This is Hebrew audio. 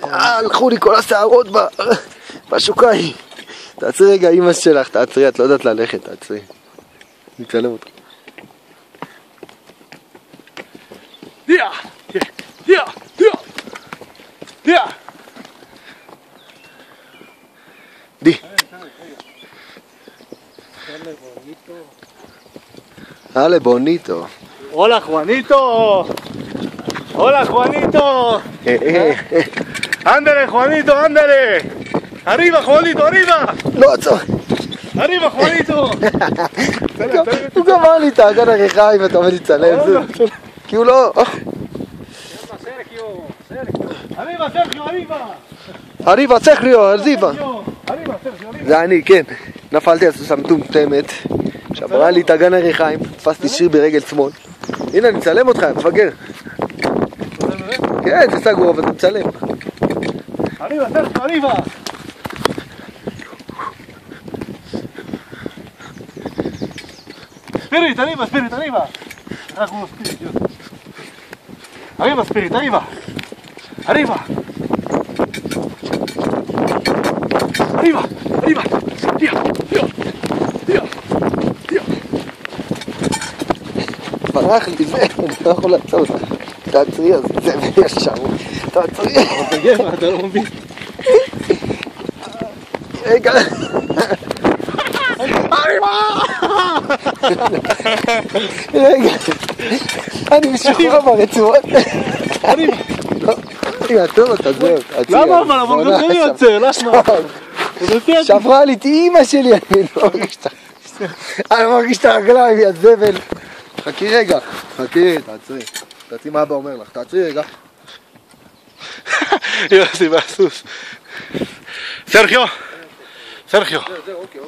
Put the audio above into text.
הלכו לי כל השערות בשוקיים. תעצרי רגע, אמא שלך, תעצרי, את לא יודעת ללכת, תעצרי. נצלם אותך. די. Dale, bonito. Hola, Juanito. Hola, Juanito. Ándale, Juanito, ándale. Arriba, Juanito, arriba. לא, עצור. arriba, Juanito. הוא גמר לי את האגן הרחיים, אתה אומר לי צלם זה. כי הוא לא... arriba, Sergio, arriba. אריבה, סכריו, ארזיבה. זה אני, כן. נפלתי על סוסה מטומטמת. שברה לי את אגן הרחיים. תפסתי שיר ברגל שמאל. הנה, אני מצלם אותך, מפגר. כן, זה סגור, אבל אתה מצלם. arriba, Sergio, arriba. Spirit, arriba, Spirit, arriba. Arriba, Spirit, arriba. Arriba. Arriba, arriba. Tía, tía, tía, tía. ברח לי זה, אני לא יכול לעצור. תעצרי, אז זה ישר. תעצרי. אתה גבר, אתה לא מבין. רגע. רגע. אני משוחרר ברצועות. רגע, טוב, אתה זהו. למה אבל? אבל גם זה יוצר, למה? שברה לי את אימא שלי, אני לא מרגיש את הרגליים, יא זבל. חכי רגע, חכי, תעצרי. תעצרי מה אבא אומר לך, תעצרי רגע. יוסי בסוס. סרחיו. סרחיו. זהו, אוקיי.